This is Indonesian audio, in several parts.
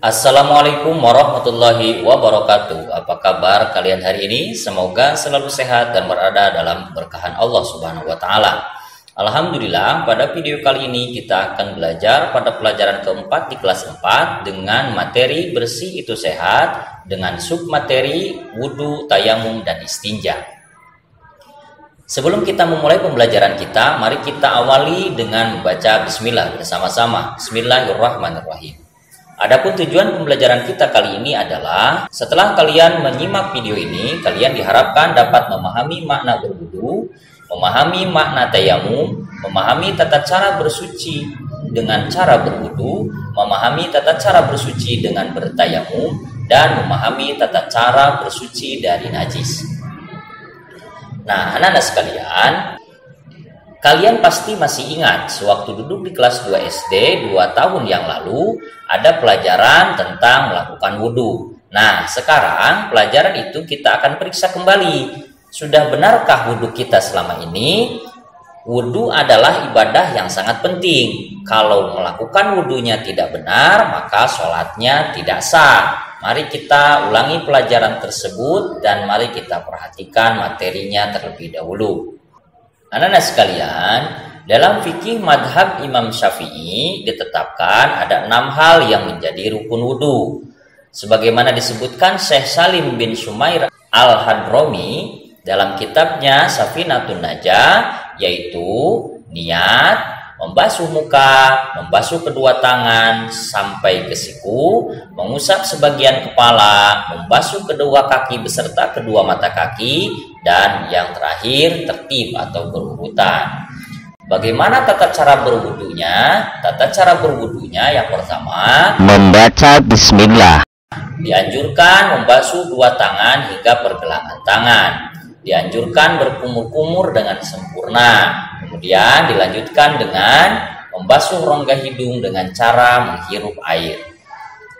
Assalamualaikum warahmatullahi wabarakatuh. Apa kabar kalian hari ini? Semoga selalu sehat dan berada dalam keberkahan Allah Subhanahu wa taala. Alhamdulillah, pada video kali ini kita akan belajar pada pelajaran keempat di kelas 4 dengan materi bersih itu sehat dengan submateri wudu, tayamum dan istinja. Sebelum kita memulai pembelajaran kita, mari kita awali dengan membaca bismillah bersama-sama. Bismillahirrahmanirrahim. Adapun tujuan pembelajaran kita kali ini adalah setelah kalian menyimak video ini, kalian diharapkan dapat memahami makna berwudu, memahami makna tayamum, memahami tata cara bersuci dengan cara berwudu, memahami tata cara bersuci dengan bertayamum, dan memahami tata cara bersuci dari najis. Nah, anak-anak sekalian, kalian pasti masih ingat sewaktu duduk di kelas 2 SD 2 tahun yang lalu ada pelajaran tentang melakukan wudhu. Nah, sekarang pelajaran itu kita akan periksa kembali. Sudah benarkah wudhu kita selama ini? Wudhu adalah ibadah yang sangat penting. Kalau melakukan wudhunya tidak benar, maka sholatnya tidak sah. Mari kita ulangi pelajaran tersebut dan mari kita perhatikan materinya terlebih dahulu. Anak-anak sekalian, dalam fikih madhab Imam Syafi'i ditetapkan ada 6 hal yang menjadi rukun wudhu. Sebagaimana disebutkan Syekh Salim bin Sumair Al-Hadrami dalam kitabnya Safinatun Najah, yaitu niat, membasuh muka, membasuh kedua tangan sampai ke siku, mengusap sebagian kepala, membasuh kedua kaki beserta kedua mata kaki, dan yang terakhir tertib atau berurutan. Bagaimana tata cara berwudunya? Tata cara berwudunya yang pertama, membaca bismillah. Dianjurkan membasuh dua tangan hingga pergelangan tangan. Dianjurkan berkumur-kumur dengan sempurna. Kemudian dilanjutkan dengan membasuh rongga hidung dengan cara menghirup air.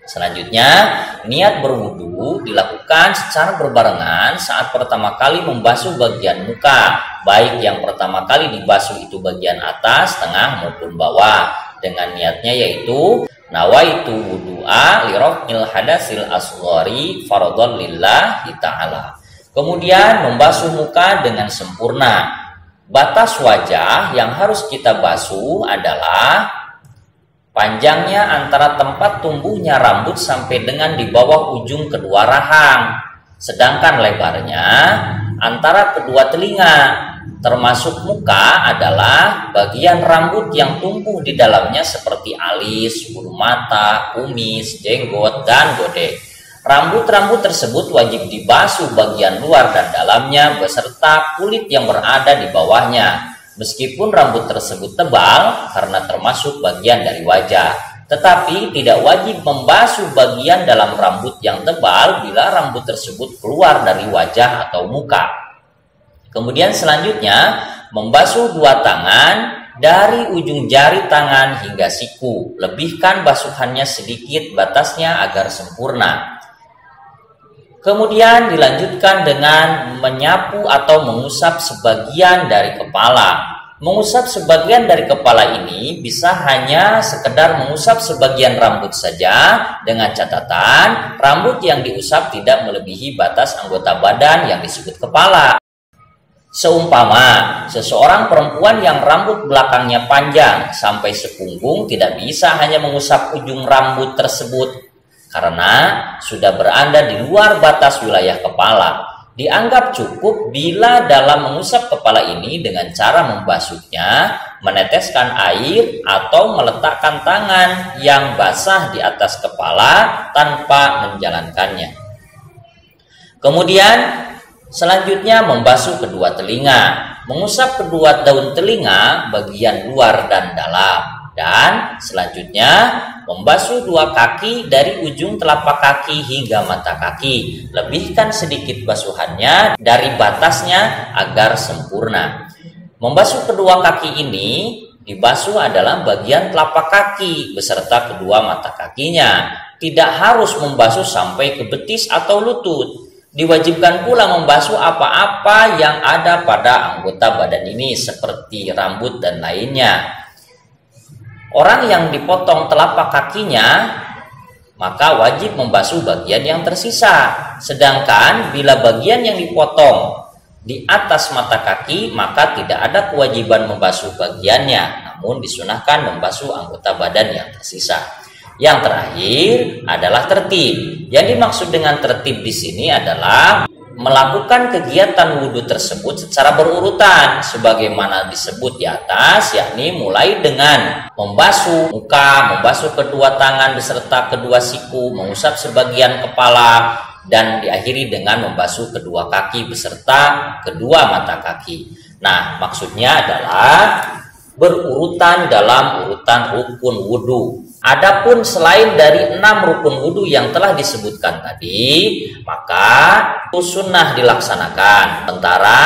Selanjutnya, niat berwudu dilakukan secara berbarengan saat pertama kali membasuh bagian muka, baik yang pertama kali dibasuh itu bagian atas, tengah maupun bawah. Dengan niatnya yaitu nawaitu wudu'a li raf'il hadasil asghari fardhan lillahi ta'ala. Kemudian membasuh muka dengan sempurna. Batas wajah yang harus kita basuh adalah panjangnya antara tempat tumbuhnya rambut sampai dengan di bawah ujung kedua rahang. Sedangkan lebarnya antara kedua telinga. Termasuk muka adalah bagian rambut yang tumbuh di dalamnya seperti alis, bulu mata, kumis, jenggot, dan godek. Rambut-rambut tersebut wajib dibasuh bagian luar dan dalamnya beserta kulit yang berada di bawahnya. Meskipun rambut tersebut tebal karena termasuk bagian dari wajah, tetapi tidak wajib membasuh bagian dalam rambut yang tebal bila rambut tersebut keluar dari wajah atau muka. Kemudian selanjutnya membasuh dua tangan dari ujung jari tangan hingga siku. Lebihkan basuhannya sedikit batasnya agar sempurna. Kemudian dilanjutkan dengan menyapu atau mengusap sebagian dari kepala. Mengusap sebagian dari kepala ini bisa hanya sekedar mengusap sebagian rambut saja dengan catatan rambut yang diusap tidak melebihi batas anggota badan yang disebut kepala. Seumpama seseorang perempuan yang rambut belakangnya panjang sampai sepunggung tidak bisa hanya mengusap ujung rambut tersebut karena sudah berada di luar batas wilayah kepala. Dianggap cukup bila dalam mengusap kepala ini dengan cara membasuhnya, meneteskan air atau meletakkan tangan yang basah di atas kepala tanpa menjalankannya. Kemudian selanjutnya membasuh kedua telinga, mengusap kedua daun telinga bagian luar dan dalam. Dan selanjutnya membasuh dua kaki dari ujung telapak kaki hingga mata kaki. Lebihkan sedikit basuhannya dari batasnya agar sempurna. Membasuh kedua kaki ini dibasuh adalah bagian telapak kaki beserta kedua mata kakinya. Tidak harus membasuh sampai ke betis atau lutut. Diwajibkan pula membasuh apa-apa yang ada pada anggota badan ini seperti rambut dan lainnya. Orang yang dipotong telapak kakinya maka wajib membasuh bagian yang tersisa. Sedangkan bila bagian yang dipotong di atas mata kaki, maka tidak ada kewajiban membasuh bagiannya, namun disunahkan membasuh anggota badan yang tersisa. Yang terakhir adalah tertib. Yang dimaksud dengan tertib di sini adalah melakukan kegiatan wudhu tersebut secara berurutan sebagaimana disebut di atas, yakni mulai dengan membasuh muka, membasuh kedua tangan beserta kedua siku, mengusap sebagian kepala, dan diakhiri dengan membasuh kedua kaki beserta kedua mata kaki. Nah, maksudnya adalah berurutan dalam urutan rukun wudhu. Adapun selain dari 6 rukun wudhu yang telah disebutkan tadi, maka itu sunnah dilaksanakan. Sementara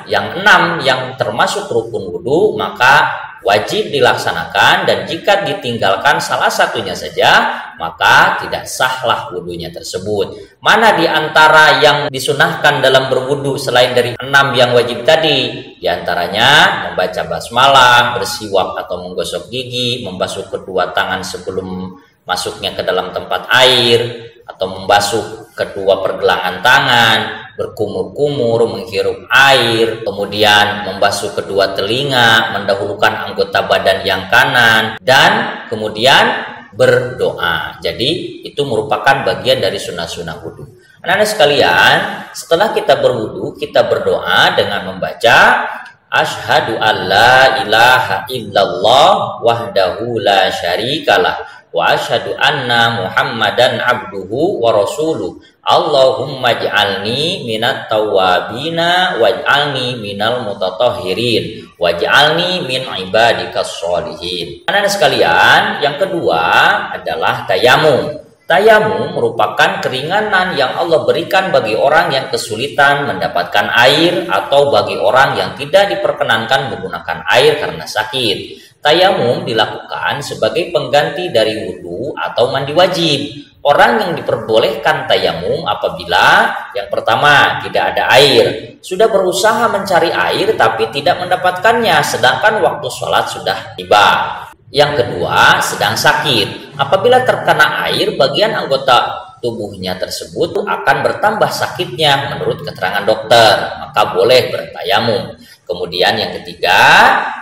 yang 6 yang termasuk rukun wudhu, maka wajib dilaksanakan, dan jika ditinggalkan salah satunya saja, maka tidak sahlah wudhunya tersebut. Mana di antara yang disunahkan dalam berwudhu selain dari 6 yang wajib tadi? Di antaranya membaca basmalah, bersiwak atau menggosok gigi, membasuh kedua tangan sebelum masuknya ke dalam tempat air, atau membasuh kedua pergelangan tangan, berkumur-kumur, menghirup air, kemudian membasuh kedua telinga, mendahulukan anggota badan yang kanan, dan kemudian berdoa. Jadi itu merupakan bagian dari sunnah-sunnah wudhu. Anak-anak sekalian, setelah kita berwudhu, kita berdoa dengan membaca Asyhadu an la ilaha illallah wahdahu la syarikalah wa asyhadu anna Muhammadan abduhu wa rasuluh. Allahumma ij'alni minat tawwabina waj'alni minal mutatahhirin waj'alni min ibadikas sholihin. Anak-anak sekalian, yang kedua adalah tayamum. Tayamum merupakan keringanan yang Allah berikan bagi orang yang kesulitan mendapatkan air atau bagi orang yang tidak diperkenankan menggunakan air karena sakit. Tayamum dilakukan sebagai pengganti dari wudhu atau mandi wajib. Orang yang diperbolehkan tayamum apabila yang pertama tidak ada air, sudah berusaha mencari air tapi tidak mendapatkannya sedangkan waktu sholat sudah tiba. Yang kedua, sedang sakit. Apabila terkena air, bagian anggota tubuhnya tersebut akan bertambah sakitnya menurut keterangan dokter, maka boleh bertayamum. Kemudian yang ketiga,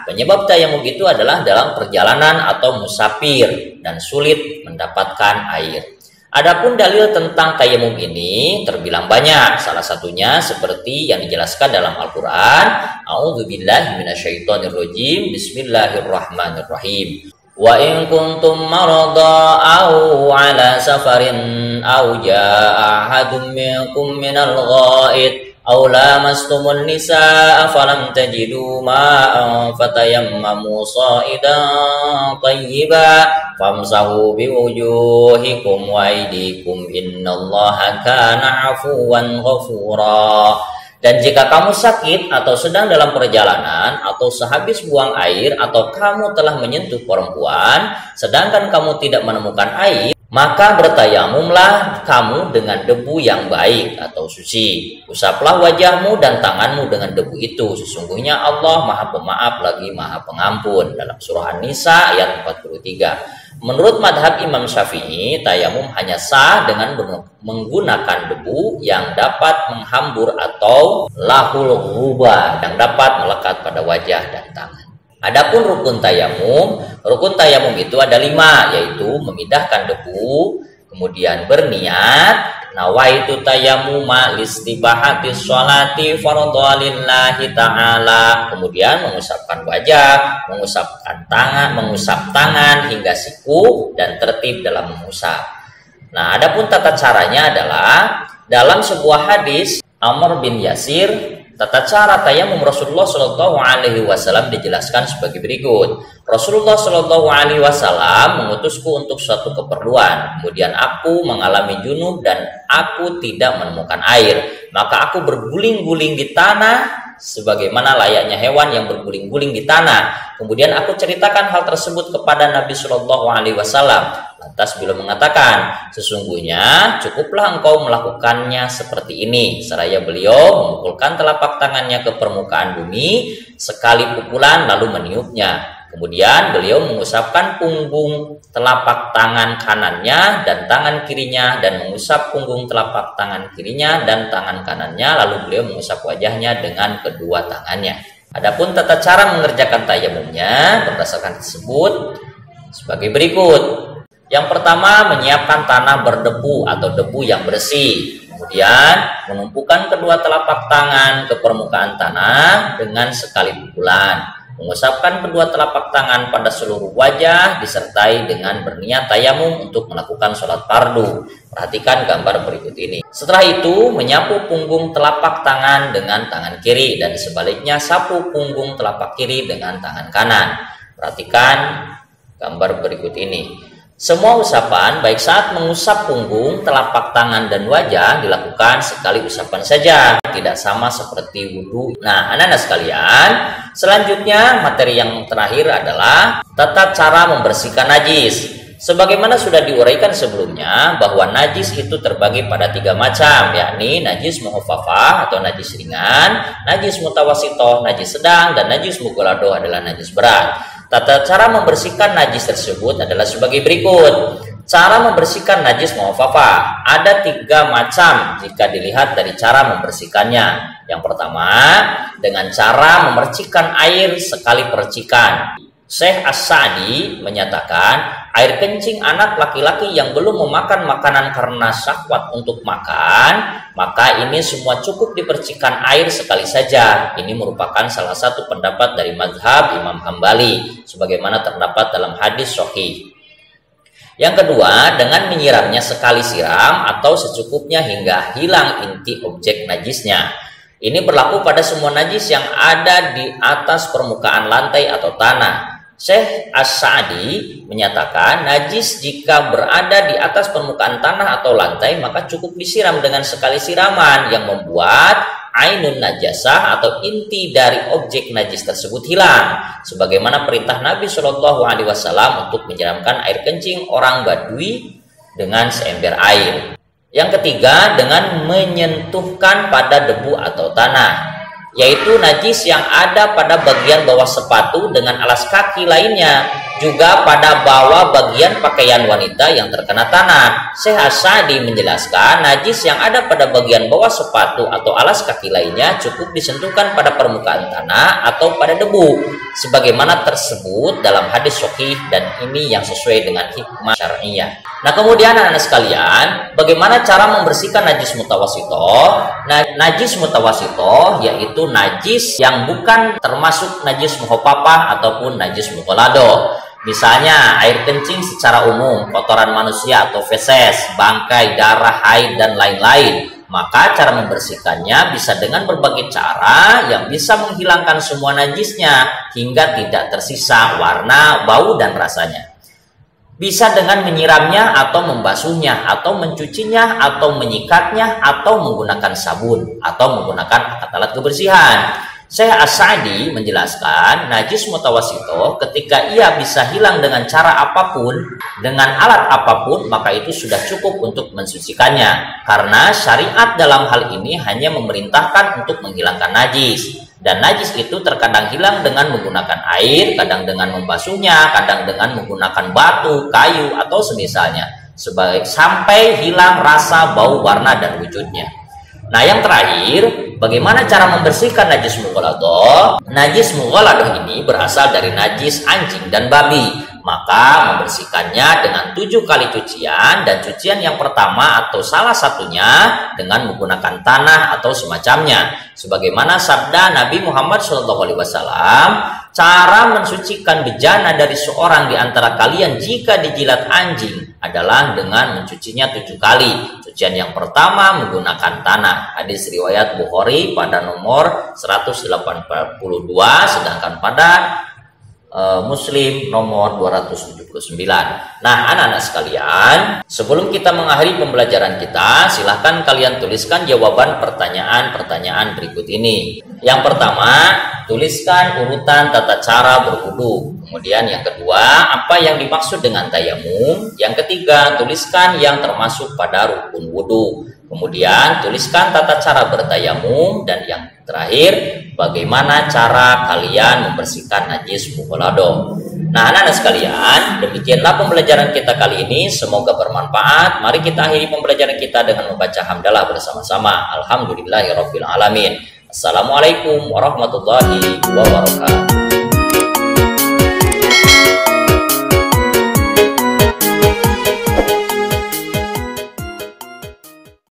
penyebab tayamum itu adalah dalam perjalanan atau musafir dan sulit mendapatkan air. Adapun dalil tentang tayamum ini terbilang banyak. Salah satunya seperti yang dijelaskan dalam Al-Quran. A'udzubillahi minasyaitonirrajim. Bismillahirrahmanirrahim. Wa in kuntum marada aw ala safarin aw jaa ahadun minkum minal ghaid aw lamastumun nisaa falam tajidu ma'an fatayammamu sa'idan tayyiban famsahu biwujuhikum wa aydikum innallaha kana 'afuwan ghafura. Dan jika kamu sakit atau sedang dalam perjalanan atau sehabis buang air atau kamu telah menyentuh perempuan sedangkan kamu tidak menemukan air, maka bertayamumlah kamu dengan debu yang baik atau suci. Usaplah wajahmu dan tanganmu dengan debu itu. Sesungguhnya Allah Maha Pemaaf lagi Maha Pengampun. Dalam surah An-Nisa ayat 43. Menurut madhab Imam Syafi'i, tayamum hanya sah dengan menggunakan debu yang dapat menghambur atau lahul ghubah yang dapat melekat pada wajah dan tangan. Adapun rukun tayamum itu ada 5, yaitu memindahkan debu, kemudian berniat, nawaitu tayamuma listibahatis sholati fardhalillahi ta'ala, kemudian mengusapkan wajah, mengusap tangan hingga siku dan tertib dalam mengusap. Nah, adapun tata caranya adalah dalam sebuah hadis Amr bin Yasir, tata cara tayamum Rasulullah Shallallahu Alaihi Wasallam dijelaskan sebagai berikut. Rasulullah Shallallahu Alaihi Wasallam mengutusku untuk suatu keperluan. Kemudian aku mengalami junub dan aku tidak menemukan air. Maka aku berguling-guling di tanah sebagaimana layaknya hewan yang berguling-guling di tanah. Kemudian aku ceritakan hal tersebut kepada Nabi Shallallahu Alaihi Wasallam. Lantas beliau mengatakan, sesungguhnya cukuplah engkau melakukannya seperti ini. Seraya beliau memukulkan telapak tangannya ke permukaan bumi sekali pukulan lalu meniupnya. Kemudian beliau mengusapkan punggung telapak tangan kanannya dan tangan kirinya, dan mengusap punggung telapak tangan kirinya dan tangan kanannya, lalu beliau mengusap wajahnya dengan kedua tangannya. Adapun tata cara mengerjakan tayamumnya berdasarkan tersebut sebagai berikut. Yang pertama, menyiapkan tanah berdebu atau debu yang bersih. Kemudian menumpukan kedua telapak tangan ke permukaan tanah dengan sekali pukulan. Mengusapkan kedua telapak tangan pada seluruh wajah disertai dengan berniat tayamum untuk melakukan sholat fardu. Perhatikan gambar berikut ini. Setelah itu menyapu punggung telapak tangan dengan tangan kiri, dan sebaliknya sapu punggung telapak kiri dengan tangan kanan. Perhatikan gambar berikut ini. Semua usapan baik saat mengusap punggung, telapak tangan, dan wajah dilakukan sekali usapan saja, tidak sama seperti wudhu. Nah, anak-anak sekalian, selanjutnya materi yang terakhir adalah tata cara membersihkan najis. Sebagaimana sudah diuraikan sebelumnya bahwa najis itu terbagi pada 3 macam, yakni najis mukhafafah atau najis ringan, najis mutawasitoh, najis sedang, dan najis mughalladhoh adalah najis berat. Tata cara membersihkan najis tersebut adalah sebagai berikut. Cara membersihkan najis mukhafafah ada 3 macam jika dilihat dari cara membersihkannya. Yang pertama, dengan cara memercikkan air sekali percikan. Syekh As-Sa'di menyatakan air kencing anak laki-laki yang belum memakan makanan karena syahwat untuk makan, maka ini semua cukup dipercikan air sekali saja. Ini merupakan salah satu pendapat dari mazhab Imam Hambali, sebagaimana terdapat dalam hadis sahih. Yang kedua, dengan menyiramnya sekali siram atau secukupnya hingga hilang inti objek najisnya. Ini berlaku pada semua najis yang ada di atas permukaan lantai atau tanah. Syekh As-Sa'di menyatakan najis jika berada di atas permukaan tanah atau lantai maka cukup disiram dengan sekali siraman yang membuat ainun najasah atau inti dari objek najis tersebut hilang, sebagaimana perintah Nabi Shallallahu Alaihi Wasallam untuk menyiramkan air kencing orang Badui dengan seember air. Yang ketiga, dengan menyentuhkan pada debu atau tanah, yaitu najis yang ada pada bagian bawah sepatu dengan alas kaki lainnya, juga pada bawah bagian pakaian wanita yang terkena tanah. Syekh As-Sa'di menjelaskan najis yang ada pada bagian bawah sepatu atau alas kaki lainnya cukup disentuhkan pada permukaan tanah atau pada debu, sebagaimana tersebut dalam hadis sahih, dan ini yang sesuai dengan hikmah syar'iyah. Nah, kemudian anak-anak sekalian, bagaimana cara membersihkan najis mutawasitoh? Nah, najis mutawasitoh yaitu najis yang bukan termasuk najis mukhafafah ataupun najis mughalladhoh. Misalnya air kencing secara umum, kotoran manusia atau feses, bangkai, darah, haid, dan lain-lain. Maka cara membersihkannya bisa dengan berbagai cara yang bisa menghilangkan semua najisnya hingga tidak tersisa warna, bau, dan rasanya. Bisa dengan menyiramnya atau membasuhnya atau mencucinya atau menyikatnya atau menggunakan sabun atau menggunakan alat kebersihan. Syekh As-Sa'di menjelaskan najis mutawasitoh ketika ia bisa hilang dengan cara apapun, dengan alat apapun, maka itu sudah cukup untuk mensucikannya, karena syariat dalam hal ini hanya memerintahkan untuk menghilangkan najis. Dan najis itu terkadang hilang dengan menggunakan air, kadang dengan membasuhnya, kadang dengan menggunakan batu, kayu, atau semisalnya, sampai hilang rasa, bau, warna, dan wujudnya. Nah, yang terakhir, bagaimana cara membersihkan najis mughalladhoh? Najis mughalladhoh ini berasal dari najis anjing dan babi. Maka membersihkannya dengan 7 kali cucian, dan cucian yang pertama atau salah satunya dengan menggunakan tanah atau semacamnya. Sebagaimana sabda Nabi Muhammad SAW, cara mensucikan bejana dari seorang di antara kalian jika dijilat anjing adalah dengan mencucinya 7 kali. Cucian yang pertama menggunakan tanah. Hadis riwayat Bukhari pada nomor 182, sedangkan pada Muslim nomor 279. Nah, anak-anak sekalian, sebelum kita mengakhiri pembelajaran kita, silahkan kalian tuliskan jawaban pertanyaan-pertanyaan berikut ini. Yang pertama, tuliskan urutan tata cara berwudu. Kemudian yang kedua, apa yang dimaksud dengan tayamum? Yang ketiga, tuliskan yang termasuk pada rukun wudu. Kemudian tuliskan tata cara bertayamum, dan yang terakhir, bagaimana cara kalian membersihkan najis mughalladhoh. Nah, anak-anak sekalian, demikianlah pembelajaran kita kali ini. Semoga bermanfaat. Mari kita akhiri pembelajaran kita dengan membaca hamdalah bersama-sama. Alhamdulillahirabbil alamin. Assalamualaikum warahmatullahi wabarakatuh.